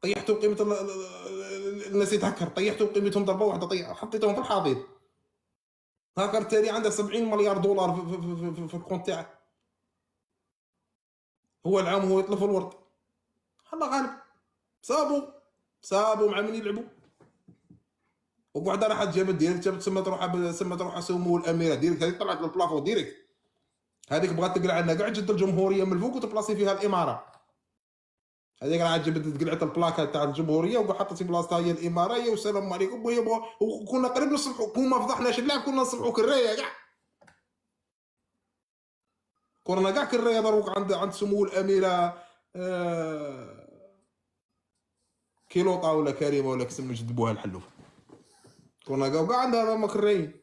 طيحتوا قيمه الناس يتهكر، طيحتوا قيمتهم ضربه واحده، حطيتهم في الحضيض. هاكر التالي عنده 70 مليار دولار في الكونت تاعه، هو العام هو يطلب الورد. الله غالب، صابوا مع من يلعبوا. وبوحده راحت جابت ديريكت، جابت سمت روحها سمو الاميره ديريكت، هذيك طلعت للبلافون ديريكت. هذيك بغات تقلع لنا كاع جد الجمهوريه من الفوق وتبلاصي فيها الاماره. هذيك راحت جبت قلعت البلاكه تاع الجمهوريه وحطت في بلاصتها هي الاماريه والسلام عليكم. وكنا قريب نصبحوا، كون ما فضحناش اللعب كنا نصبحوا كرايه كاع. كنا كاع كرايه دروك عند سمو الاميره كيلوطا ولا كريمه ولا كسم جدبوها الحلوف. كنا كاع عندها ما كرايين.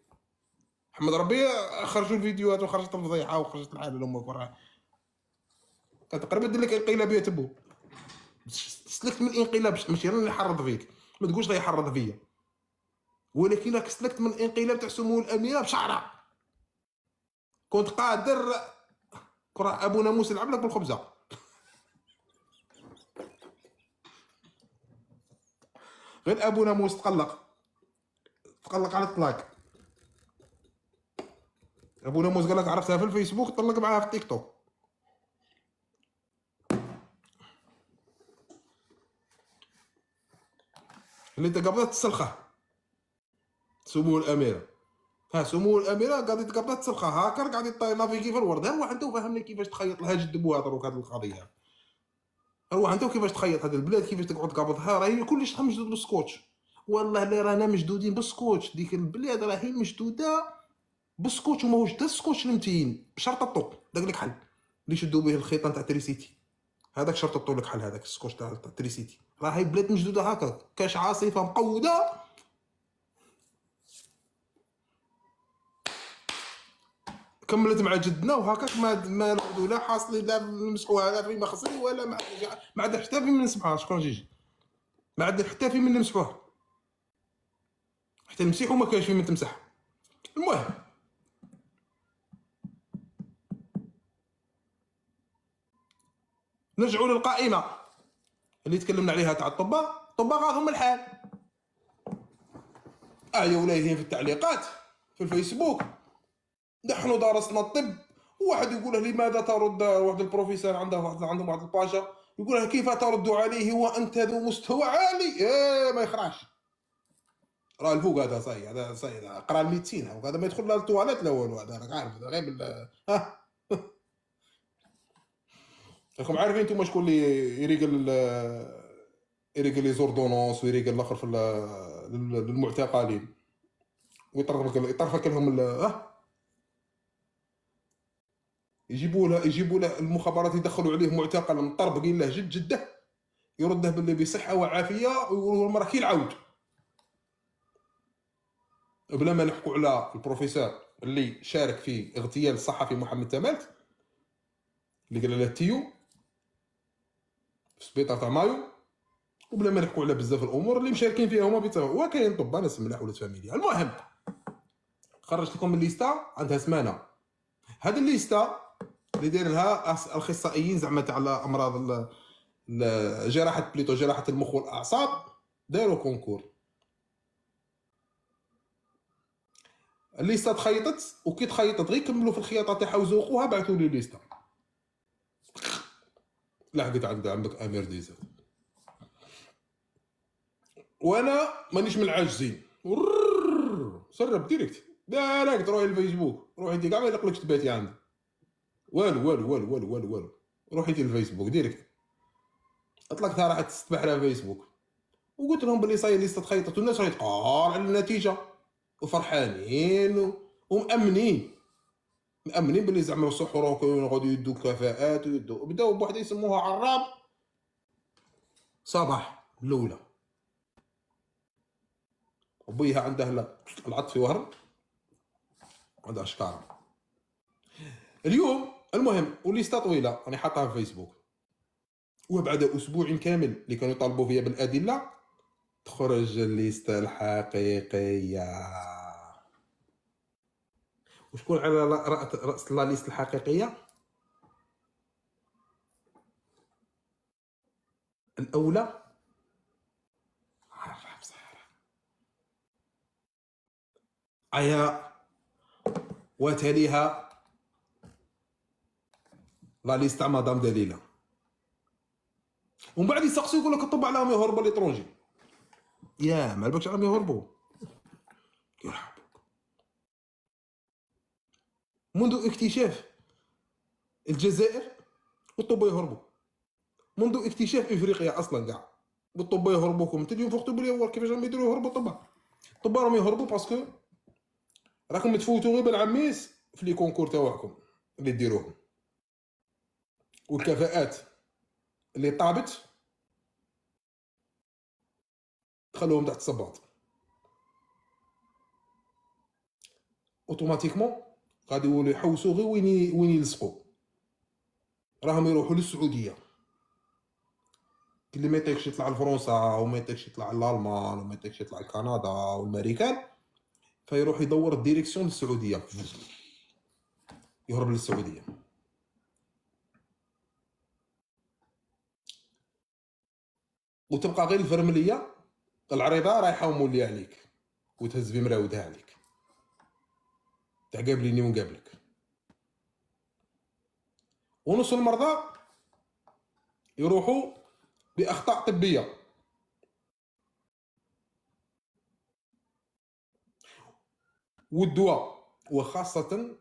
محمد ربي خرجوا الفيديوهات وخرجت الفضيحه وخرجت الحاله لامك وراها. كانت قريبه دير لك انقلابيه تبو. سلكت من الانقلاب ماشي انا اللي حرض فيك، ما تقولش غير يحرض فيا، ولكن راك سلكت من الانقلاب تاع سمو الاميره بشعره. كنت قادر كره ابو ناموس يلعب لك بالخبزه. غير ابو ناموس تقلق على الطلاق. ابو ناموس قال لك عرفتها في الفيسبوك، طلق معاها في التيك توك. اللي انت قبضت تسلخه سمو الاميره. سمو الاميره قاعد قبضت تسلخه هاكر قاعد ينافيكي في الورد. هل واحد انت فهمني كيفاش تخيط لها جدبوها دروك هذه القضيه؟ هل واحد انت كيفاش تخيط هذه البلاد، كيفاش تقعد تقبضها؟ راهي كلش مشدود بالسكوتش. والله اللي رانا مشدودين بالسكوتش. ديك البلاد راهي مشدوده بالسكوتش، وماهوش دا السكوتش المتين بشرط الطوق. داك لك حل اللي شدوا به الخيطان تاع تريسيتي، هذاك شرط الطوق لك حل. هذاك السكوتش تاع تريسيتي راهي بلاد مشدوده هكا. كاش عاصفه مقوده كملت مع جدنا وهكاك ما نعودوا لا حاصلين لا نمسحوها لا فيما خصني ولا ما عاد حتى في من نسمعها. شكون جيجي ما عاد حتى في من نمسحوها، حتى نمسحوا ما كاينش في من تمسح. المهم نرجعوا للقائمه اللي تكلمنا عليها تاع الطباء غاهم الحال. يا ولايهين في التعليقات في الفيسبوك نحن درسنا الطب. واحد يقول له لماذا ترد، واحد البروفيسور عندهم واحد الباشا يقول له كيف ترد عليه وانت ذو مستوى عالي؟ ما يخراش. راه الفوق هذا صاي، هذا صاي قرا الميديسين، هذا ما يدخل لا التواليت لا والو. هذا راك عارف غير راكم عارفين انتم شكون اللي يريقل لي زوردونونس ويريقل الاخر في للمعتقلين ويطرفك لهم يجيبوا له المخابرات يدخلوا عليه معتقل مطربقين له جده يرده باللي بصحه وعافيه ويقولوا المراه كي العود. بلا ما نحكوا على البروفيسور اللي شارك في اغتيال الصحفي محمد تمالت اللي قال له تيو في سبيطار تاع مايو، وبلا ما نحكوا على بزاف الامور اللي مشاركين فيها هما بيتفاهموا. وكاين طب ناس ملاح ولاد فاميليا. المهم خرجت لكم الليسته عندها سمانه. هذه الليسته اللي داير لها الاخصائيين زعما تاع امراض جراحه المخ والاعصاب داروا كونكور. الليسته تخيطت، وكي تخيطت غير كملوا في الخياطه تاعها وزوقوها بعثوا لي الليسته. لحقت عندك امير ديزل وانا مانيش من العاجزين. سرب ديريكت دايركت روحي الفيسبوك، روحي انت كاع ما يلقلكش تباتي عندي والو والو والو والو والو والو. روحي انت الفيسبوك ديريكت اطلقتها راحت تستبح لها فيسبوك وقلت لهم باللي صاي ليست تخيطت والناس راهي تقار على النتيجه وفرحانين ومأمنين باللي زعما السحور غادي يدوا كفاءات ويدوا. بداو بوحده يسموها عراب صباح الاولى وبيها عنده العطفي وهرب عندها اشكار. اليوم المهم وليستا طويله راني حاطها في فيسبوك، وبعد اسبوع كامل اللي كانوا يطالبوا فيا بالادله تخرج الليسته الحقيقيه. وشكون على راس لا ليست الحقيقيه؟ الاولى ايا وتليها لا ليست تاع مدام دليله. ومن بعد يسقسوا يقول لك طب عليهم يهربوا ليترونجي. يا ما بالكش عليهم يهربوا يرحبوا. منذ اكتشاف الجزائر والطب يهربوا، منذ اكتشاف افريقيا اصلا كاع والطب يهربوكم. انت اليوم فوق تقول لي كيفاش راهم يديروا يهربوا الطب راهم يهربوا باسكو راكم تفوتوا غير بالعميس في لي كونكور تاعكم اللي ديروهم، والكفاءات اللي طابت تخلوهم تحت الصباط اوتوماتيكمون غادي يولوا يحوسوا غير وين يلصقوا. راهم يروحوا للسعوديه، اللي ما يطيقش يطلع لفرنسا وما يطيقش يطلع لالمان وما يطيقش يطلع لكندا والامريكان، فيروح يدور الديريكسيون للسعوديه، يهرب للسعوديه. وتبقى غير الفرمليه العريضه رايحه وموليه عليك وتهز بمراودها عليك تاع قابليني ونقابلك. ونص المرضى يروحوا باخطاء طبيه، والدواء وخاصه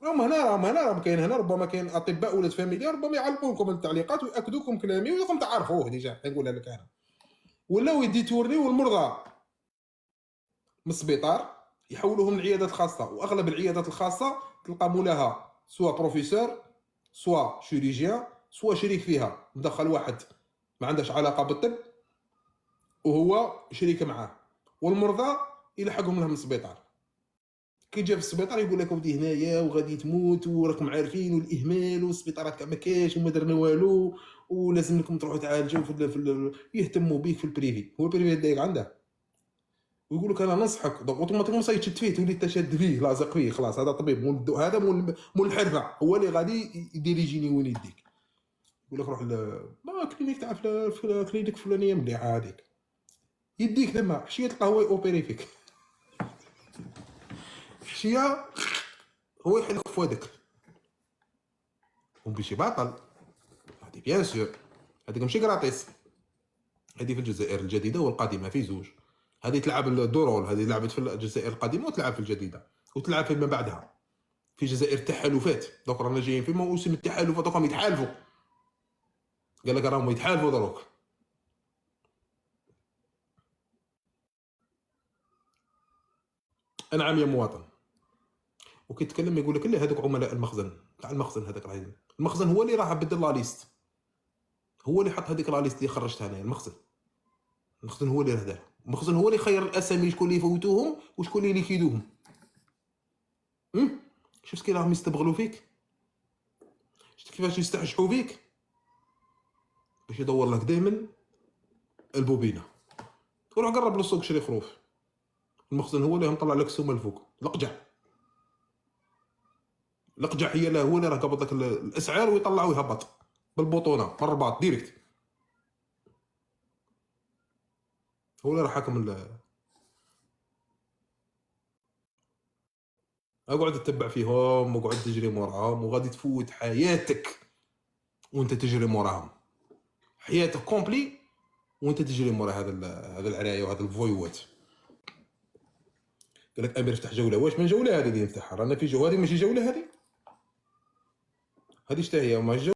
راهم كاين هنا ربما كاين اطباء ولاد فاميليا ربما يعلقوا لكم التعليقات وياكدوا لكم كلامي وراكم تعرفوه ديجا نقولها لك انا. ولاو يديتورنيو المرضى من السبيطار يحولوهم للعيادات الخاصه، واغلب العيادات الخاصه تلقى مولاها سواء بروفيسور سواء شيريجيان سواء شريك فيها، مدخل واحد ما عندهش علاقه بالطب وهو شريك معاه، والمرضى يلحقهم لهم السبيطار. كي جا في السبيطار يقول لك ودي هنايا وغادي تموت وراكم عارفين والاهمال والسبيطارات ما كاش وما درنا والو ولازم لكم تروحوا تعالجوا يهتموا بيك في البريفي. هو البريفي دايق عنده ويقول لك انا ننصحك دونك اوتوماتيكمون صايتشد فيه تولي تشاد فيه لازق فيه خلاص. هذا طبيب هذا مول الحرفه هو اللي غادي يديريجيني وين يديك. يقول لك روح كلينيك تاع كلينيك فلانيه مليحه هذيك يديك ثما حشيه تلقى هو اوبيري فيك حشيه هو يحلك فوادك وبشي باطل. هادي بيان سور هاديك ماشي كراطيس، هادي في الجزائر الجديده والقديمه في زوج. هذه تلعب الدورول، هذه لعبت في الجزائر القديمه وتلعب في الجديده وتلعب فيما بعدها في جزائر التحالفات. دوك رانا جايين في موسم التحالفات، دوك راهم يتحالفوا. قال لك راهم يتحالفوا دروك. انعم يا مواطن. وكي تكلم يقول لك لا هذوك عملاء المخزن تاع المخزن، هذاك راه المخزن هو اللي راه بدل لا ليست، هو اللي حط هذيك لا ليست اللي خرجتها انا. المخزن هو اللي راه دار، المخزن هو اللي خير الاسامي شكون اللي يفوتوهم وشكون اللي يكيدوهم. شفت كي راهم يستبغلوا فيك، شفت كيفاش يستحشحوا فيك باش يدور لك دائما البوبينه. وروح قرب للسوق شري خروف، المخزن هو اللي مطلع لك السومه الفوق. القجع هي له هو اللي راه قبض لك الاسعار ويطلع ويهبط بالبطونه من الرباط ديريكت. هو اللي راه حاكم اقعد تتبع فيهم وقعد تجري موراهم وغادي تفوت حياتك وانت تجري موراهم، حياتك كومبلي وانت تجري مورا هذا العرايه وهذا الفويوات. قال لك امير افتح جوله، واش من جوله هذه اللي نفتحها؟ رانا في جوله، هذه ماشي جوله، هذه شتا هي؟ ما